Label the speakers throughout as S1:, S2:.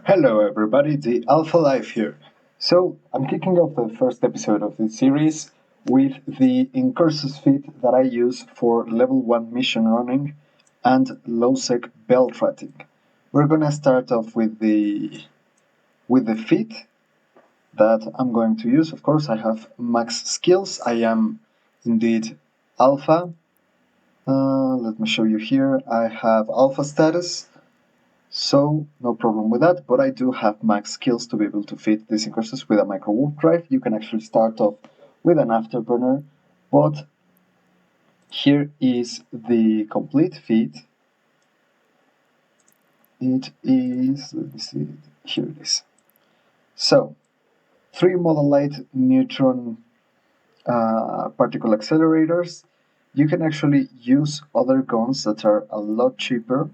S1: Hello everybody, the Alpha Life here. So, I'm kicking off the first episode of this series with the incursus feat that I use for level 1 mission running and losec belt tracking. We're gonna start off with the feat that I'm going to use. Of course, I have max skills. I am indeed Alpha. Let me show you here. I have Alpha status. So, no problem with that, but I do have max skills to be able to fit this incursus with a micro warp drive. You can actually start off with an afterburner, but here is the complete feat. It is, let me see, here it is. So, 3 model light neutron particle accelerators. You can actually use other guns that are a lot cheaper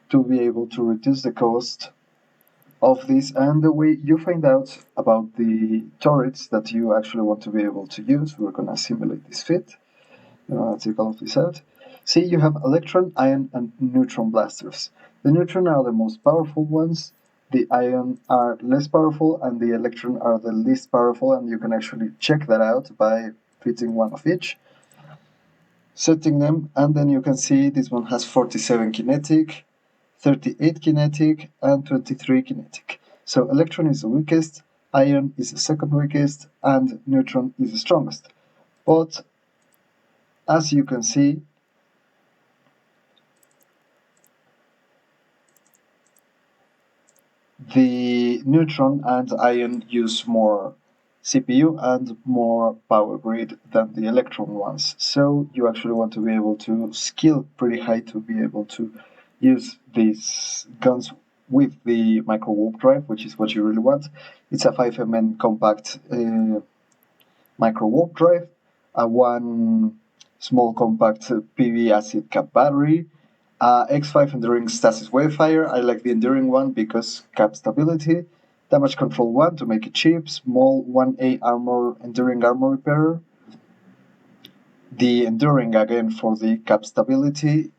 S1: to be able to reduce the cost of this, and the way you find out about the turrets that you actually want to be able to use. We're gonna simulate this fit. Take all of this out. See, you have electron, ion, and neutron blasters. The neutron are the most powerful ones, the ion are less powerful, and the electron are the least powerful, and you can actually check that out by fitting one of each, setting them, and then you can see this one has 47 kinetic, 38 kinetic, and 23 kinetic. So electron is the weakest, ion is the second weakest, and neutron is the strongest. But as you can see, the neutron and ion use more CPU and more power grid than the electron ones. So you actually want to be able to skill pretty high to be able to use these guns with the micro warp drive, which is what you really want. It's a 5mm compact micro warp drive, a one small compact PV acid cap battery, X5 enduring stasis wavefire. I like the enduring one because cap stability, damage control 1 to make it cheap, small 1A armor enduring armor repairer, the enduring again for the cap stability,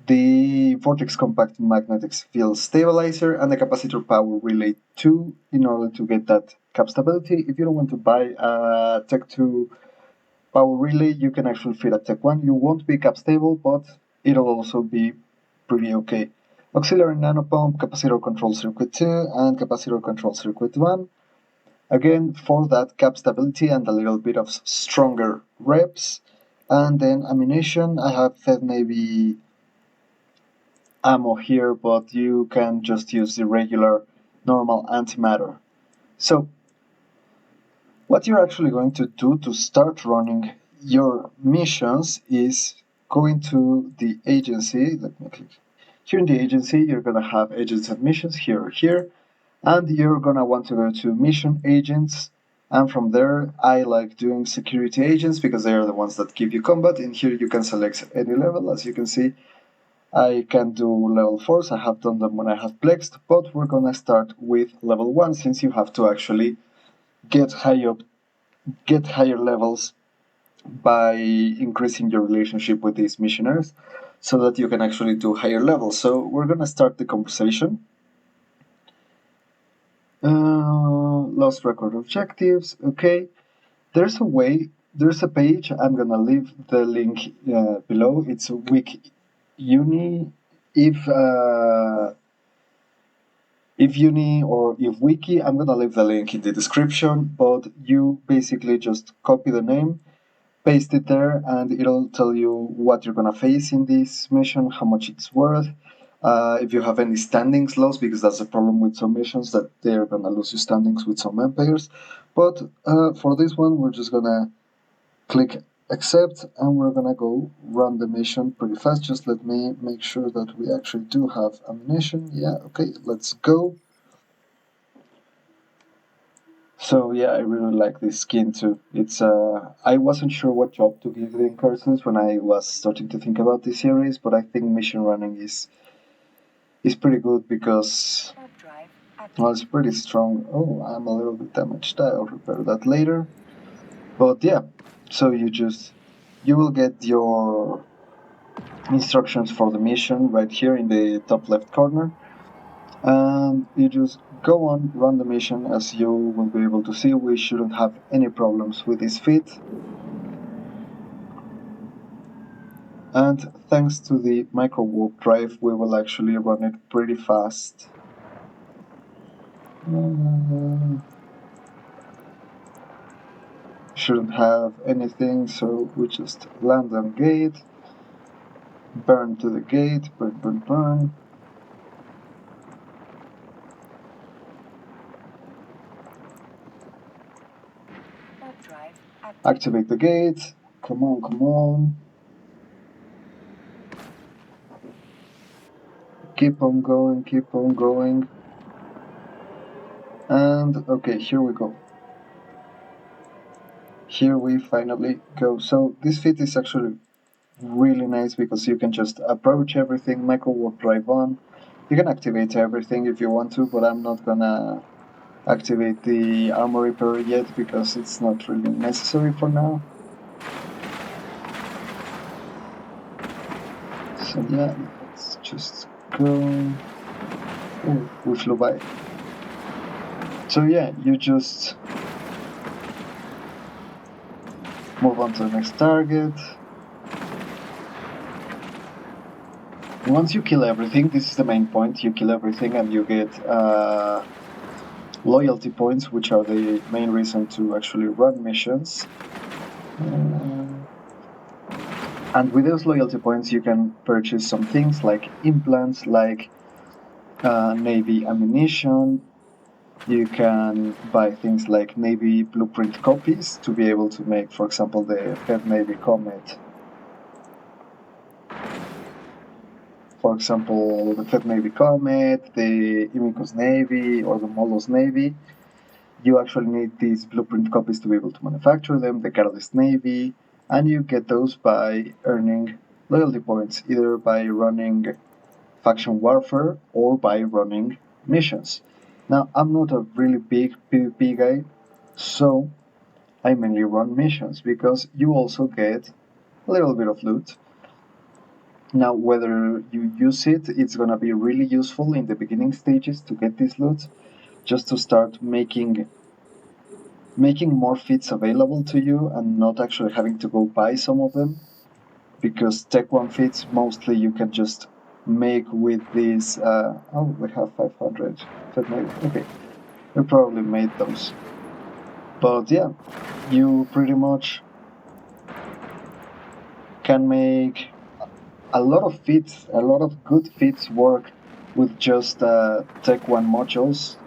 S1: the Vortex Compact Magnetic Field Stabilizer, and the Capacitor Power Relay 2 in order to get that cap stability. If you don't want to buy a Tech 2 Power Relay, you can actually fit a Tech 1. You won't be cap stable, but it'll also be pretty okay. Auxiliary Nanopump, Capacitor Control Circuit 2, and Capacitor Control Circuit 1. Again, for that cap stability and a little bit of stronger reps. And then ammunition, I have Fed Navy ammo here, but you can just use the regular normal antimatter. So what you're actually going to do to start running your missions is going to the agency. Let me click here. In the agency, you're going to have agents and missions here or here, and you're going to want to go to mission agents, and from there I like doing security agents because they are the ones that give you combat. In here you can select any level. As you can see, I can do level 4s. I have done them when I have plexed, but we're gonna start with level 1 since you have to actually get higher levels by increasing your relationship with these missionaries so that you can actually do higher levels. So we're gonna start the conversation. Lost record objectives. Okay, there's a page. I'm gonna leave the link below. It's week uni. If uni or if wiki, I'm gonna leave the link in the description, but you basically just copy the name, paste it there, and it'll tell you what you're gonna face in this mission, how much it's worth, if you have any standings lost, because that's the problem with some missions, that they're gonna lose your standings with some empires. But for this one, we're just gonna click accept, and we're gonna go run the mission pretty fast. Just let me make sure that we actually do have ammunition. Yeah, okay, let's go. So yeah, I really like this skin too. It's I wasn't sure what job to give the incursus when I was starting to think about this series, but I think mission running is pretty good because, well, it's pretty strong. Oh, I'm a little bit damaged. I'll repair that later. But yeah, so you will get your instructions for the mission right here in the top left corner. And and you just go on, run the mission. As you will be able to see, we shouldn't have any problems with this feat. And thanks to the micro warp drive, we will actually run it pretty fast. Shouldn't have anything, so we just land on gate, burn to the gate, burn. Activate the gate. Come on. Keep on going. And okay, here we go. Here we finally go. So this feat is actually really nice because you can just approach everything, micro warp drive on. You can activate everything if you want to, but I'm not gonna activate the armor repair yet because it's not really necessary for now. So yeah, let's just go. Oh, we flew by. So yeah, you just move on to the next target. Once you kill everything, this is the main point, you kill everything and you get loyalty points, which are the main reason to actually run missions. And with those loyalty points you can purchase some things like implants, like Navy ammunition. You can buy things like Navy blueprint copies to be able to make, for example, the Fed Navy Comet. For example, the Fed Navy Comet, the Incursus Navy, or the Molos Navy. You actually need these blueprint copies to be able to manufacture them, the Catalyst Navy, and you get those by earning loyalty points, either by running faction warfare or by running missions. Now, I'm not a really big PvP guy, so I mainly run missions because you also get a little bit of loot. Now, whether you use it, it's gonna be really useful in the beginning stages to get this loot, just to start making more feats available to you and not actually having to go buy some of them, because Tech 1 feats mostly you can just make with these. Oh, we have 500. Okay, we probably made those. But yeah, you pretty much can make a lot of feats, a lot of good feats work with just Tech 1 modules.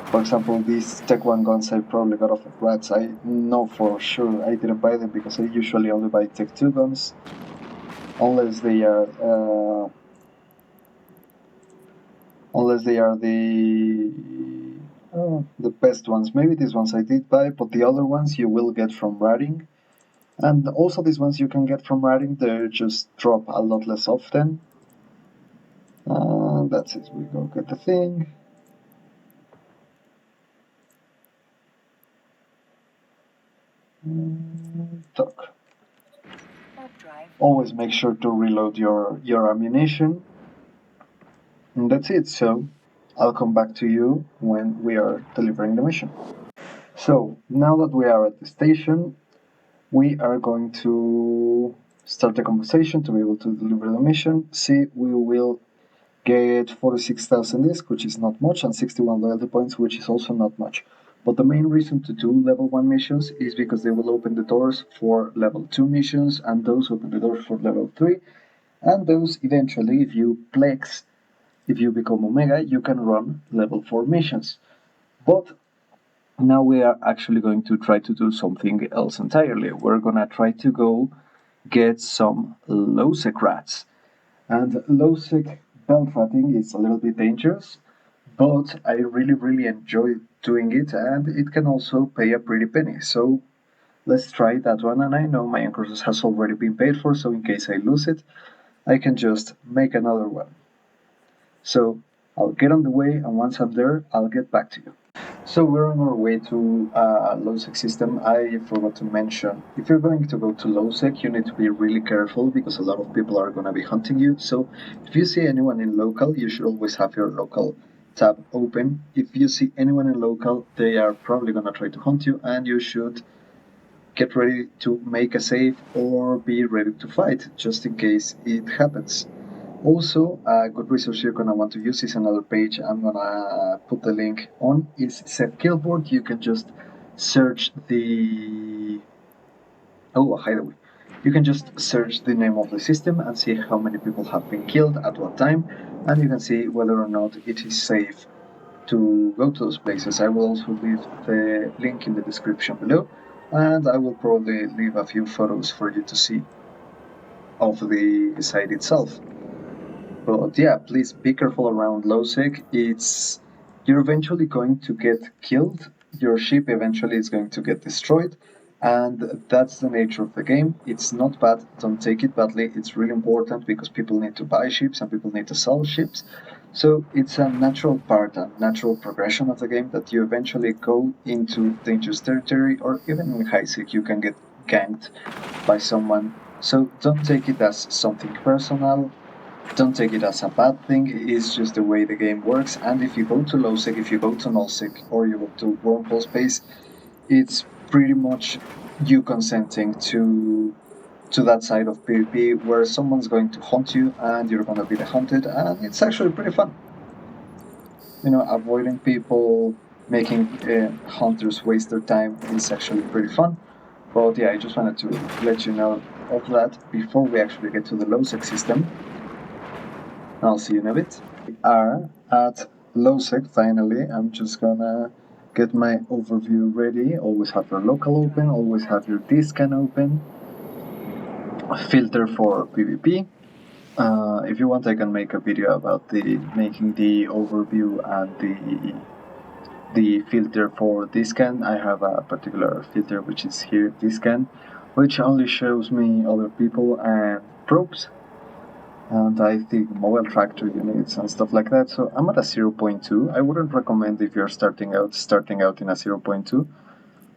S1: For example, these Tech 1 guns I probably got off of rats. I know for sure I didn't buy them because I usually only buy Tech 2 guns, unless they are the best ones. Maybe these ones I did buy, but the other ones you will get from ratting. And also these ones you can get from ratting, they just drop a lot less often. That's it, we go get the thing. Talk. Always make sure to reload your ammunition. And that's it, so I'll come back to you when we are delivering the mission. So now that we are at the station, we are going to start the conversation to be able to deliver the mission. See, we will get 46,000 disc, which is not much, and 61 loyalty points, which is also not much. But the main reason to do level 1 missions is because they will open the doors for level 2 missions, and those open the doors for level 3, and those eventually, if you plex, if you become Omega, you can run level 4 missions. But now we are actually going to try to do something else entirely. We're gonna try to go get some losec rats. And losec belt ratting is a little bit dangerous, but I really enjoy doing it, and it can also pay a pretty penny. So let's try that one. And I know my incursus has already been paid for, so in case I lose it, I can just make another one. So I'll get on the way, and once I'm there, I'll get back to you. So we're on our way to losec system. I forgot to mention, if you're going to go to losec, you need to be really careful because a lot of people are going to be hunting you. So if you see anyone in local, you should always have your local tab open. If you see anyone in local, they are probably gonna try to hunt you, and you should get ready to make a save or be ready to fight just in case it happens. Also, a good resource you're gonna want to use is another page I'm gonna put the link on, is Set Killboard. You can just search the hideaway. You can just search the name of the system and see how many people have been killed at what time, and you can see whether or not it is safe to go to those places. I will also leave the link in the description below, and I will probably leave a few photos for you to see of the site itself. But yeah, please be careful around losec. You're eventually going to get killed. Your ship eventually is going to get destroyed, and that's the nature of the game. It's not bad. Don't take it badly. It's really important because people need to buy ships and people need to sell ships. So it's a natural part, a natural progression of the game that you eventually go into dangerous territory, or even in high sec you can get ganked by someone. So don't take it as something personal. Don't take it as a bad thing. It's just the way the game works. And if you go to losec, if you go to nullsec, or you go to wormhole space, it's pretty much you consenting to that side of PvP where someone's going to hunt you and you're gonna be the hunted, and it's actually pretty fun. Avoiding people, making hunters waste their time is actually pretty fun. But yeah, I just wanted to let you know of that before we actually get to the losec system. I'll see you in a bit. We are at losec finally. I'm just gonna get my overview ready. Always have your local open, always have your dscan open. Filter for PvP. If you want, I can make a video about making the overview and the filter for dscan. I have a particular filter which is here, dscan, which only shows me other people and probes, and I think mobile tractor units and stuff like that. So I'm at a 0.2. I wouldn't recommend, if you're starting out in a 0.2.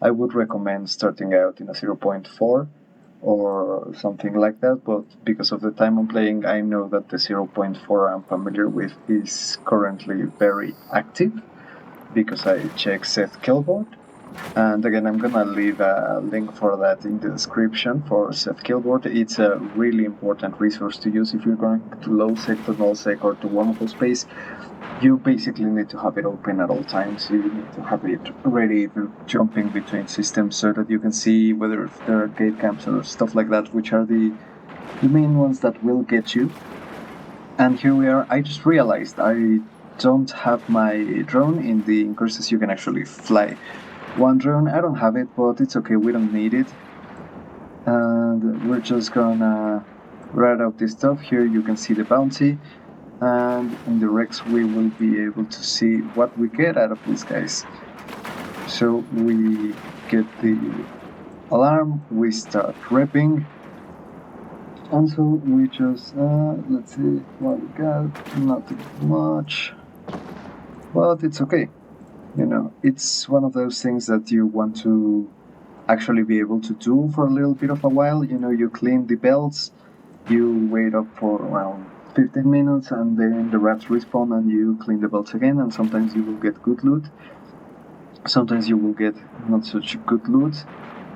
S1: I would recommend starting out in a 0.4 or something like that, but because of the time I'm playing, I know that the 0.4 I'm familiar with is currently very active because I check Set Killboard. And again, I'm gonna leave a link for that in the description for Set Killboard. It's a really important resource to use if you're going to losec, to nullsec, or to wormhole space. You basically need to have it open at all times. You need to have it ready for jumping between systems so that you can see whether there are gate camps or stuff like that, which are the main ones that will get you. And here we are. I just realized I don't have my drone. In the incursus you can actually fly one drone. I don't have it, but it's okay, we don't need it. And we're just gonna write out this stuff. Here you can see the bounty, and in the Rex we will be able to see what we get out of these guys. So we get the alarm, we start repping, and so we just let's see what we got. Not much, but it's okay. It's one of those things that you want to actually be able to do for a little bit of a while. You clean the belts, you wait up for around 15 minutes, and then the rats respawn and you clean the belts again, and sometimes you will get good loot, sometimes you will get not such good loot.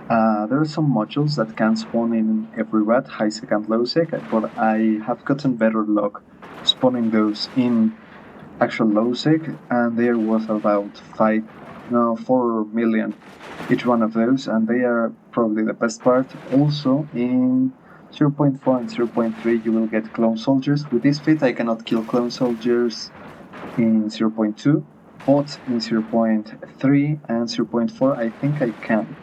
S1: There are some modules that can spawn in every rat, high sec and low sec, but I have gotten better luck spawning those in actual low sec, and there was about 4 million each one of those, and they are probably the best part. Also in 0.4 and 0.3 you will get clone soldiers. With this fit I cannot kill clone soldiers in 0.2, but in 0.3 and 0.4 I think I can.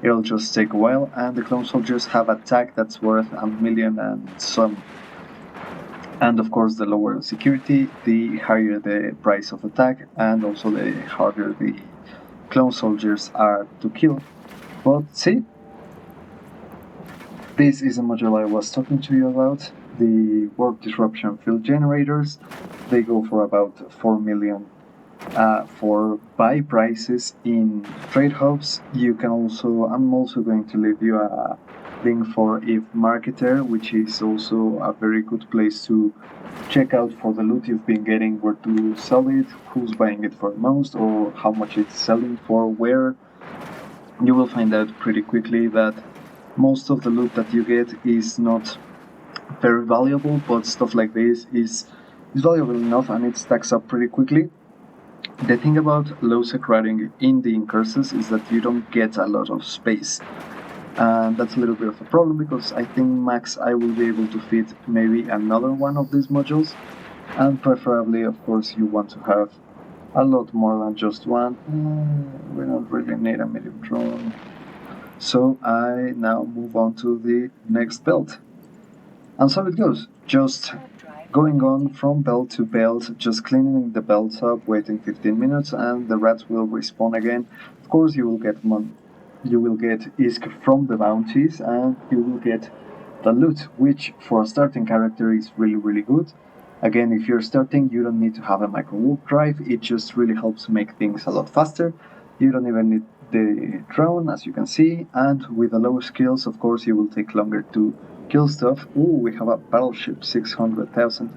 S1: It'll just take a while, and the clone soldiers have a tag that's worth 1 million and some. And of course, the lower the security, the higher the price of the tag, and also the harder the clone soldiers are to kill. But see, this is a module I was talking to you about, the warp disruption field generators. They go for about 4 million for buy prices in trade hubs. You can also, I'm also going to leave you a link for if Marketer, which is also a very good place to check out for the loot you've been getting, where to sell it, who's buying it for the most, or how much it's selling for, where. You will find out pretty quickly that most of the loot that you get is not very valuable, but stuff like this is valuable enough and it stacks up pretty quickly. The thing about losec writing in the incursus is that you don't get a lot of space. And that's a little bit of a problem because I think max I will be able to fit maybe another one of these modules, and preferably, of course, you want to have a lot more than just one. We don't really need a medium drone. So I now move on to the next belt. And so it goes, just going on from belt to belt, just cleaning the belts up, waiting 15 minutes, and the rats will respawn again. Of course, you will get ISK from the bounties, and you will get the loot, which for a starting character is really, really good. Again, if you're starting, you don't need to have a micro warp drive, it just really helps make things a lot faster. You don't even need the drone, as you can see, and with the lower skills, of course, you will take longer to kill stuff. Ooh, we have a battleship, 600,000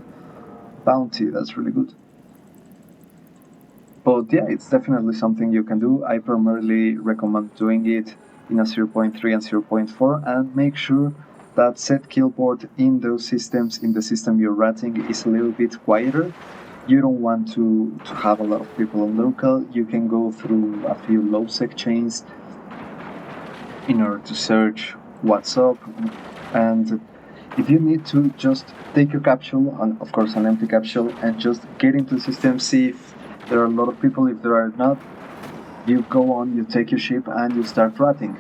S1: bounty, that's really good. But yeah, it's definitely something you can do. I primarily recommend doing it in a 0.3 and 0.4, and make sure that set killboard in those systems, in the system you're ratting, is a little bit quieter. You don't want to have a lot of people on local. You can go through a few losec chains in order to search what's up, and if you need to, just take your capsule, and of course an empty capsule, and just get into the system, see if there are a lot of people. If there are not, you go on, you take your ship, and you start ratting.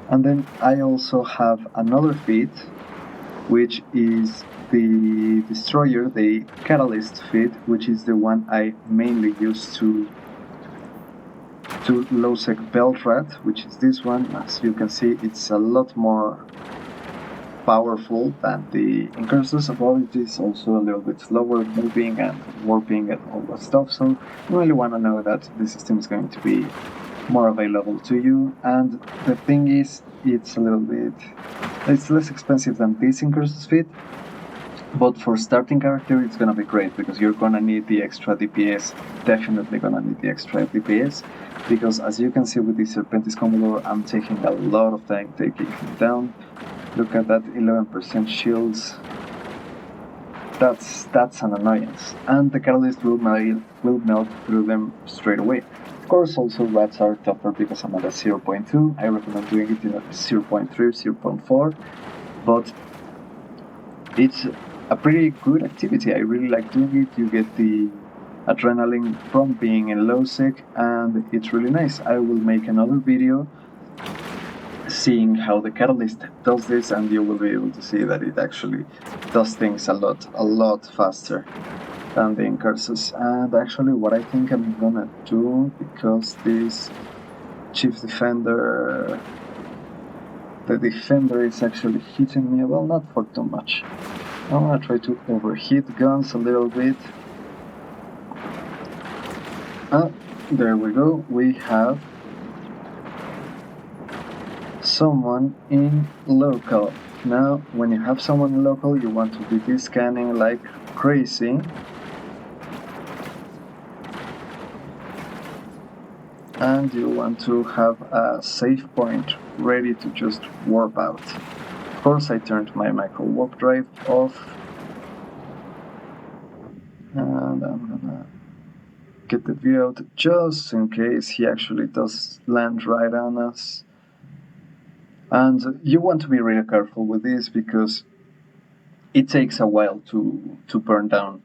S1: And then I also have another feat, which is the destroyer, the catalyst feat, which is the one I mainly use to losec belt rat, which is this one. As you can see, it's a lot more powerful than the incursus. It is also a little bit slower moving and warping and all that stuff, so you really want to know that the system is going to be more available to you. And the thing is, it's less expensive than this incursus feat, but for starting character it's gonna be great because you're gonna need the extra DPS, definitely gonna need the extra DPS, because as you can see with the Serpentis Commodore, I'm taking a lot of time taking him down. Look at that, 11% shields. That's an annoyance, and the catalyst will melt through them straight away. Of course, also rats are tougher because I'm at a 0.2. I recommend doing it in a 0.3, 0.4, but it's a pretty good activity. I really like doing it. You get the adrenaline from being in losec, and it's really nice. I will make another video seeing how the catalyst does this, and you will be able to see that it actually does things a lot faster than the incursus. And actually what I think I'm gonna do, because this chief defender, the defender is actually hitting me, well, not for too much. I'm gonna try to overheat guns a little bit. There we go, we have someone in local. Now, when you have someone in local, you want to be scanning like crazy. And you want to have a save point ready to just warp out. Of course, I turned my micro warp drive off, and I'm gonna get the view out just in case he actually does land right on us. And you want to be really careful with this because it takes a while to burn down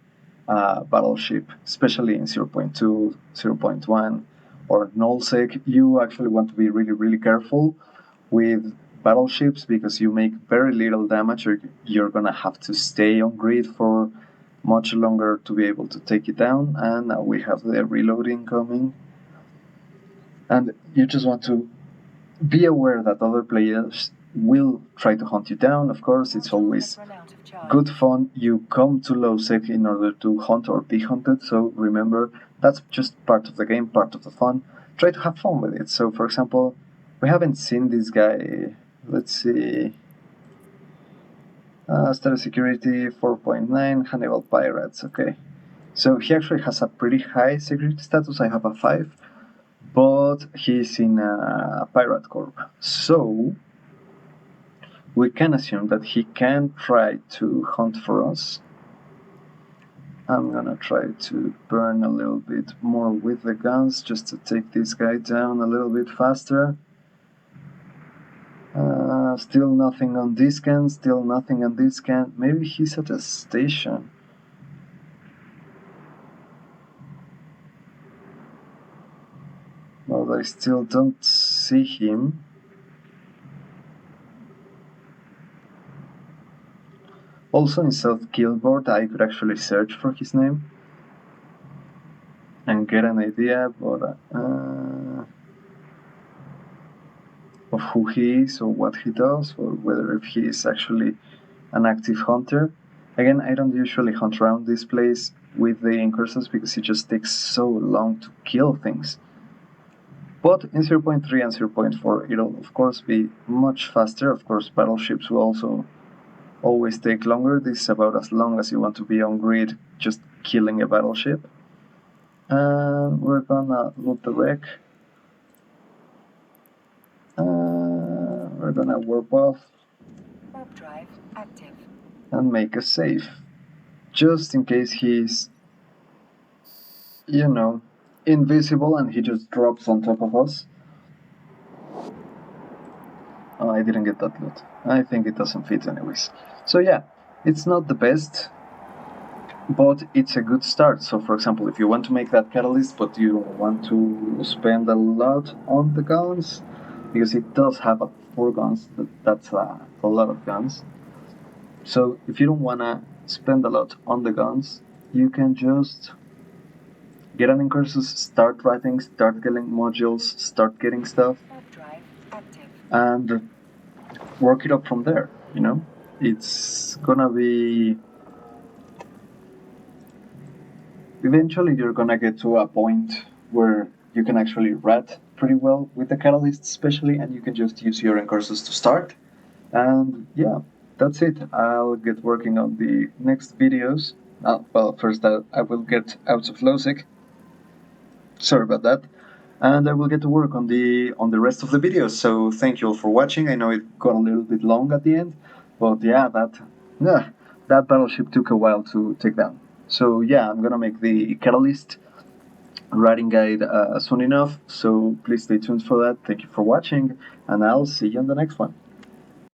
S1: a battleship, especially in 0.2, 0.1, or nullsec. You actually want to be really, really careful with battleships because you make very little damage, or you're gonna have to stay on grid for much longer to be able to take it down. And now we have the reloading coming, and you just want to be aware that other players will try to hunt you down. Of course, it's always good fun. You come to losec in order to hunt or be hunted, so remember, that's just part of the game, part of the fun. Try to have fun with it. So for example, we haven't seen this guy Let's see. Status security 4.9, Hannibal Pirates, okay. So he actually has a pretty high security status, I have a 5, but he's in a pirate corp. So we can assume that he can try to hunt for us. I'm gonna try to burn a little bit more with the guns just to take this guy down a little bit faster. Still nothing on this can, still nothing on this can. Maybe he's at a station. Well, I still don't see him. Also in South Guildboard, I could actually search for his name and get an idea of who he is or what he does, or whether if he is actually an active hunter. Again, I don't usually hunt around this place with the incursus because it just takes so long to kill things. But in 0.3 and 0.4 it'll of course be much faster. Of course, battleships will also always take longer. This is about as long as you want to be on grid just killing a battleship. And we're gonna loot the wreck. We're gonna warp off.
S2: Warp drive active.
S1: And make a save. Just in case he's, you know, invisible and he just drops on top of us. Oh, I didn't get that loot. I think it doesn't fit anyways. So yeah, it's not the best, but it's a good start. So for example, if you want to make that catalyst but you don't want to spend a lot on the guns, because it does have 4 guns, that's a lot of guns. So if you don't want to spend a lot on the guns, you can just get an incursus, start writing, start getting modules, start getting stuff, and work it up from there, you know? It's gonna be... Eventually you're gonna get to a point where you can actually rat pretty well with the catalyst especially, and you can just use your incursus to start. And yeah, that's it. I'll get working on the next videos. Well, first I will get out of losec. Sorry about that. And I will get to work on the rest of the videos. So thank you all for watching. I know it got a little bit long at the end, but yeah, that battleship took a while to take down. So yeah, I'm gonna make the catalyst writing guide soon enough. So please stay tuned for that. Thank you for watching, and I'll see you on the next one.